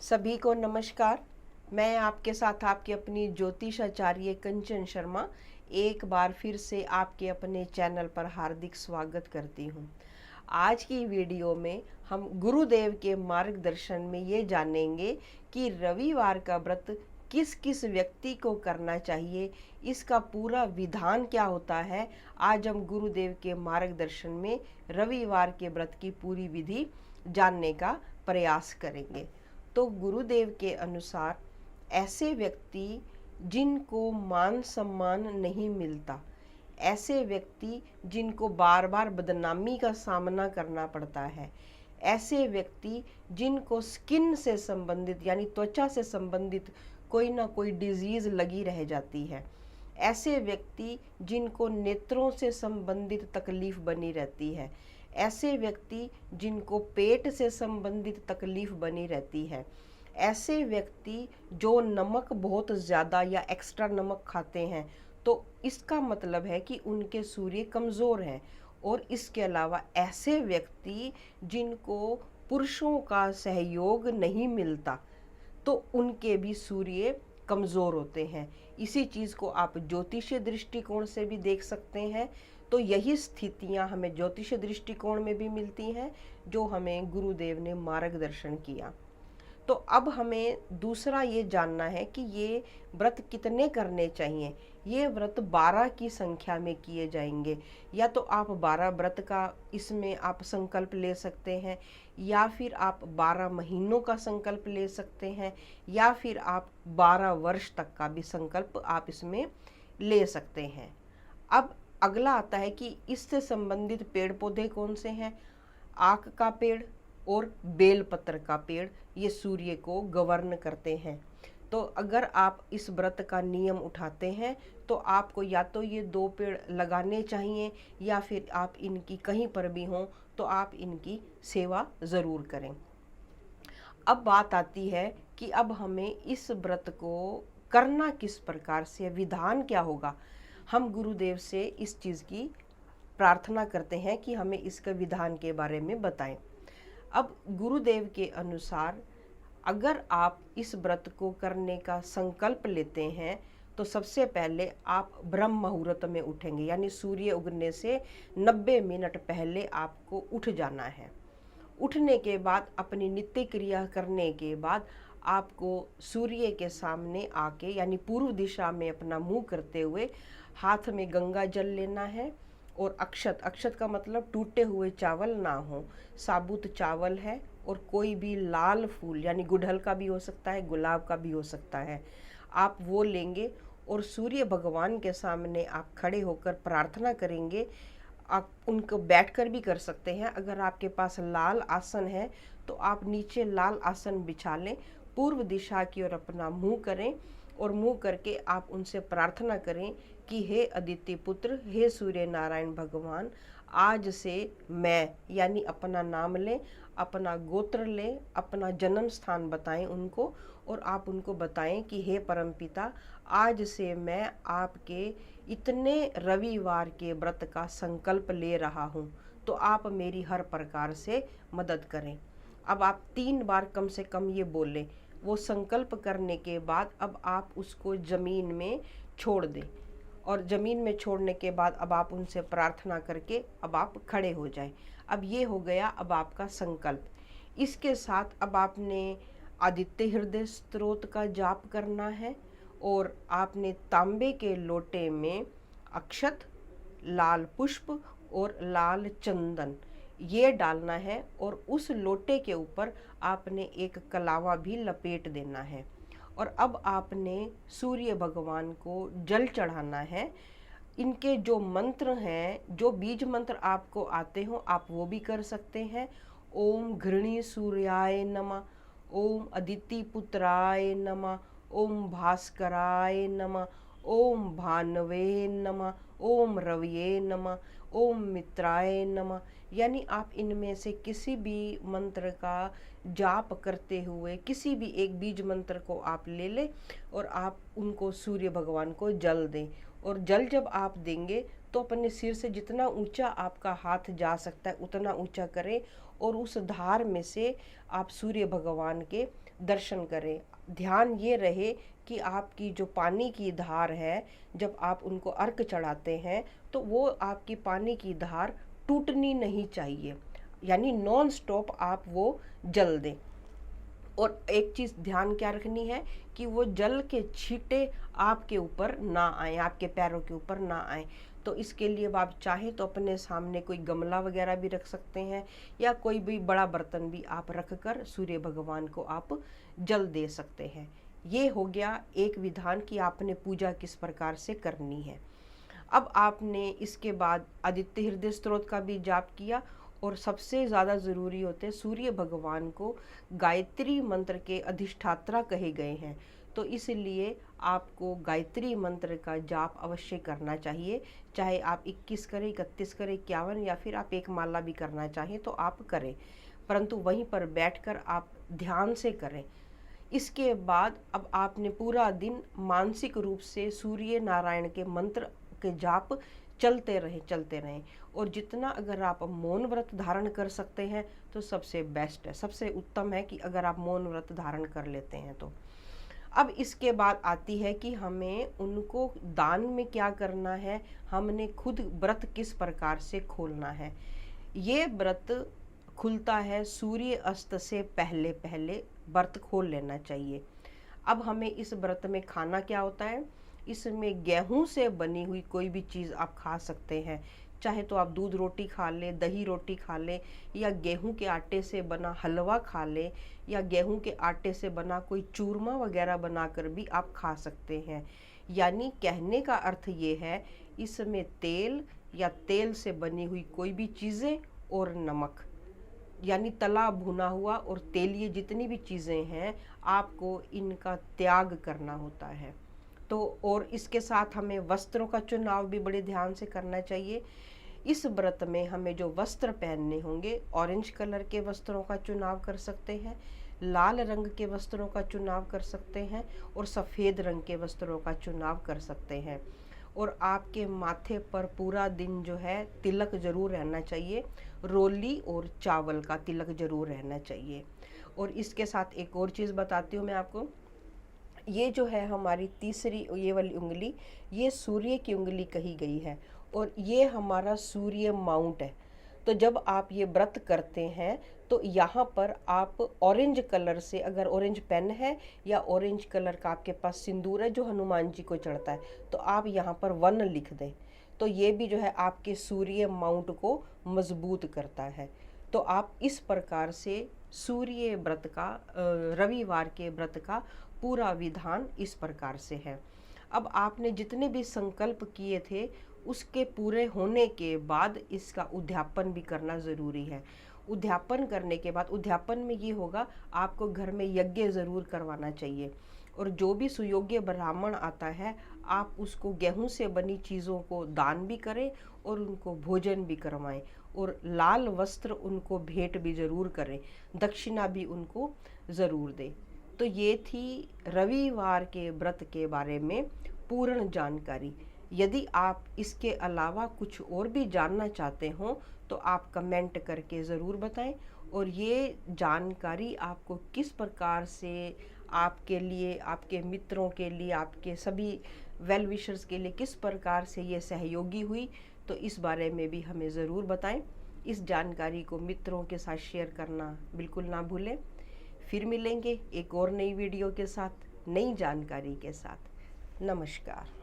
सभी को नमस्कार। मैं आपके साथ आपकी अपनी ज्योतिषाचार्य कंचन शर्मा एक बार फिर से आपके अपने चैनल पर हार्दिक स्वागत करती हूँ। आज की वीडियो में हम गुरुदेव के मार्गदर्शन में ये जानेंगे कि रविवार का व्रत किस किस व्यक्ति को करना चाहिए, इसका पूरा विधान क्या होता है। आज हम गुरुदेव के मार्गदर्शन में रविवार के व्रत की पूरी विधि जानने का प्रयास करेंगे। तो गुरुदेव के अनुसार ऐसे व्यक्ति जिनको मान सम्मान नहीं मिलता, ऐसे व्यक्ति जिनको बार बार बदनामी का सामना करना पड़ता है, ऐसे व्यक्ति जिनको स्किन से संबंधित यानी त्वचा से संबंधित कोई ना कोई डिजीज लगी रह जाती है, ऐसे व्यक्ति जिनको नेत्रों से संबंधित तकलीफ बनी रहती है, ऐसे व्यक्ति जिनको पेट से संबंधित तकलीफ बनी रहती है, ऐसे व्यक्ति जो नमक बहुत ज़्यादा या एक्स्ट्रा नमक खाते हैं, तो इसका मतलब है कि उनके सूर्य कमज़ोर हैं। और इसके अलावा ऐसे व्यक्ति जिनको पुरुषों का सहयोग नहीं मिलता, तो उनके भी सूर्य कमज़ोर होते हैं। इसी चीज़ को आप ज्योतिषीय दृष्टिकोण से भी देख सकते हैं। तो यही स्थितियां हमें ज्योतिषीय दृष्टिकोण में भी मिलती हैं जो हमें गुरुदेव ने मार्गदर्शन किया। तो अब हमें दूसरा ये जानना है कि ये व्रत कितने करने चाहिए। ये व्रत 12 की संख्या में किए जाएंगे। या तो आप 12 व्रत का इसमें आप संकल्प ले सकते हैं, या फिर आप 12 महीनों का संकल्प ले सकते हैं, या फिर आप 12 वर्ष तक का भी संकल्प आप इसमें ले सकते हैं। अब अगला आता है कि इससे संबंधित पेड़ पौधे कौन से हैं। आक का पेड़ और बेलपत्र का पेड़ ये सूर्य को गवर्न करते हैं। तो अगर आप इस व्रत का नियम उठाते हैं तो आपको या तो ये 2 पेड़ लगाने चाहिए, या फिर आप इनकी कहीं पर भी हों तो आप इनकी सेवा ज़रूर करें। अब बात आती है कि अब हमें इस व्रत को करना किस प्रकार से, विधान क्या होगा। हम गुरुदेव से इस चीज़ की प्रार्थना करते हैं कि हमें इसके विधान के बारे में बताएं। अब गुरुदेव के अनुसार अगर आप इस व्रत को करने का संकल्प लेते हैं तो सबसे पहले आप ब्रह्म मुहूर्त में उठेंगे, यानी सूर्य उगने से 90 मिनट पहले आपको उठ जाना है। उठने के बाद अपनी नित्य क्रिया करने के बाद आपको सूर्य के सामने आके यानी पूर्व दिशा में अपना मुंह करते हुए हाथ में गंगा जल लेना है। और अक्षत, अक्षत का मतलब टूटे हुए चावल ना हो, साबुत चावल है। और कोई भी लाल फूल यानी गुड़हल का भी हो सकता है, गुलाब का भी हो सकता है, आप वो लेंगे और सूर्य भगवान के सामने आप खड़े होकर प्रार्थना करेंगे। आप उनको बैठकर भी कर सकते हैं। अगर आपके पास लाल आसन है तो आप नीचे लाल आसन बिछा लें, पूर्व दिशा की ओर अपना मुंह करें और मुंह करके आप उनसे प्रार्थना करें कि हे अदिति पुत्र, हे सूर्य नारायण भगवान, आज से मैं, यानी अपना नाम लें, अपना गोत्र लें, अपना जन्म स्थान बताएं उनको, और आप उनको बताएं कि हे परमपिता, आज से मैं आपके इतने रविवार के व्रत का संकल्प ले रहा हूँ, तो आप मेरी हर प्रकार से मदद करें। अब आप 3 बार कम से कम ये बोलें। वो संकल्प करने के बाद अब आप उसको ज़मीन में छोड़ दें, और ज़मीन में छोड़ने के बाद अब आप उनसे प्रार्थना करके अब आप खड़े हो जाएं। अब ये हो गया अब आपका संकल्प। इसके साथ अब आपने आदित्य हृदय स्तोत्र का जाप करना है, और आपने तांबे के लोटे में अक्षत, लाल पुष्प और लाल चंदन ये डालना है, और उस लोटे के ऊपर आपने एक कलावा भी लपेट देना है। और अब आपने सूर्य भगवान को जल चढ़ाना है। इनके जो मंत्र हैं, जो बीज मंत्र आपको आते हो आप वो भी कर सकते हैं। ओम घृणी सूर्याय नमः, ओम अदिति पुत्राय नमः, ओम भास्कराय नमः, ओम भानवे नमः, ओम रविये नमः, ओम मित्राय नमः। यानी आप इनमें से किसी भी मंत्र का जाप करते हुए किसी भी एक बीज मंत्र को आप ले लें और आप उनको सूर्य भगवान को जल दें। और जल जब आप देंगे तो अपने सिर से जितना ऊंचा आपका हाथ जा सकता है उतना ऊंचा करें, और उस धार में से आप सूर्य भगवान के दर्शन करें। ध्यान ये रहे कि आपकी जो पानी की धार है, जब आप उनको अर्घ चढ़ाते हैं तो वो आपकी पानी की धार टूटनी नहीं चाहिए, यानी नॉन स्टॉप आप वो जल दें। और एक चीज़ ध्यान क्या रखनी है कि वो जल के छींटे आपके ऊपर ना आए, आपके पैरों के ऊपर ना आए। तो इसके लिए आप चाहें तो अपने सामने कोई गमला वगैरह भी रख सकते हैं, या कोई भी बड़ा बर्तन भी आप रख कर सूर्य भगवान को आप जल दे सकते हैं। ये हो गया एक विधान कि आपने पूजा किस प्रकार से करनी है। अब आपने इसके बाद आदित्य हृदय स्तोत्र का भी जाप किया, और सबसे ज़्यादा ज़रूरी होते सूर्य भगवान को गायत्री मंत्र के अधिष्ठात्रा कहे गए हैं, तो इसलिए आपको गायत्री मंत्र का जाप अवश्य करना चाहिए। चाहे आप 21 करें, 31 करें, 51, या फिर आप एक माला भी करना चाहें तो आप करें, परंतु वहीं पर बैठकर आप ध्यान से करें। इसके बाद अब आपने पूरा दिन मानसिक रूप से सूर्य नारायण के मंत्र के जाप चलते रहें। और जितना अगर आप मौन व्रत धारण कर सकते हैं तो सबसे बेस्ट है, सबसे उत्तम है कि अगर आप मौन व्रत धारण कर लेते हैं तो। अब इसके बाद आती है कि हमें उनको दान में क्या करना है, हमने खुद व्रत किस प्रकार से खोलना है। ये व्रत खुलता है सूर्य अस्त से पहले पहले व्रत खोल लेना चाहिए। अब हमें इस व्रत में खाना क्या होता है, इसमें गेहूं से बनी हुई कोई भी चीज़ आप खा सकते हैं। चाहे तो आप दूध रोटी खा लें, दही रोटी खा लें, या गेहूं के आटे से बना हलवा खा लें, या गेहूं के आटे से बना कोई चूरमा वगैरह बनाकर भी आप खा सकते हैं। यानी कहने का अर्थ ये है, इसमें तेल या तेल से बनी हुई कोई भी चीज़ें और नमक, यानी तला भुना हुआ और तेलीय जितनी भी चीज़ें हैं, आपको इनका त्याग करना होता है। तो और इसके साथ हमें वस्त्रों का चुनाव भी बड़े ध्यान से करना चाहिए। इस व्रत में हमें जो वस्त्र पहनने होंगे, ऑरेंज कलर के वस्त्रों का चुनाव कर सकते हैं, लाल रंग के वस्त्रों का चुनाव कर सकते हैं, और सफ़ेद रंग के वस्त्रों का चुनाव कर सकते हैं। और आपके माथे पर पूरा दिन जो है तिलक जरूर रहना चाहिए, रोली और चावल का तिलक जरूर रहना चाहिए। और इसके साथ एक और चीज़ बताती हूँ मैं आपको, ये जो है हमारी तीसरी ये वाली उंगली, ये सूर्य की उंगली कही गई है, और ये हमारा सूर्य माउंट है। तो जब आप ये व्रत करते हैं तो यहाँ पर आप ऑरेंज कलर से, अगर ऑरेंज पेन है या ऑरेंज कलर का आपके पास सिंदूर है जो हनुमान जी को चढ़ता है, तो आप यहाँ पर 1 लिख दें। तो ये भी जो है आपके सूर्य माउंट को मजबूत करता है। तो आप इस प्रकार से सूर्य व्रत का, रविवार के व्रत का पूरा विधान इस प्रकार से है। अब आपने जितने भी संकल्प किए थे उसके पूरे होने के बाद इसका उद्यापन भी करना ज़रूरी है। उद्यापन करने के बाद, उद्यापन में ये होगा, आपको घर में यज्ञ ज़रूर करवाना चाहिए, और जो भी सुयोग्य ब्राह्मण आता है आप उसको गेहूं से बनी चीज़ों को दान भी करें और उनको भोजन भी करवाएं, और लाल वस्त्र उनको भेंट भी ज़रूर करें, दक्षिणा भी उनको ज़रूर दें। तो ये थी रविवार के व्रत के बारे में पूर्ण जानकारी। यदि आप इसके अलावा कुछ और भी जानना चाहते हो तो आप कमेंट करके ज़रूर बताएं, और ये जानकारी आपको किस प्रकार से आपके लिए, आपके मित्रों के लिए, आपके सभी वेल विशर्स के लिए किस प्रकार से ये सहयोगी हुई, तो इस बारे में भी हमें ज़रूर बताएं। इस जानकारी को मित्रों के साथ शेयर करना बिल्कुल ना भूलें। फिर मिलेंगे एक और नई वीडियो के साथ, नई जानकारी के साथ। नमस्कार।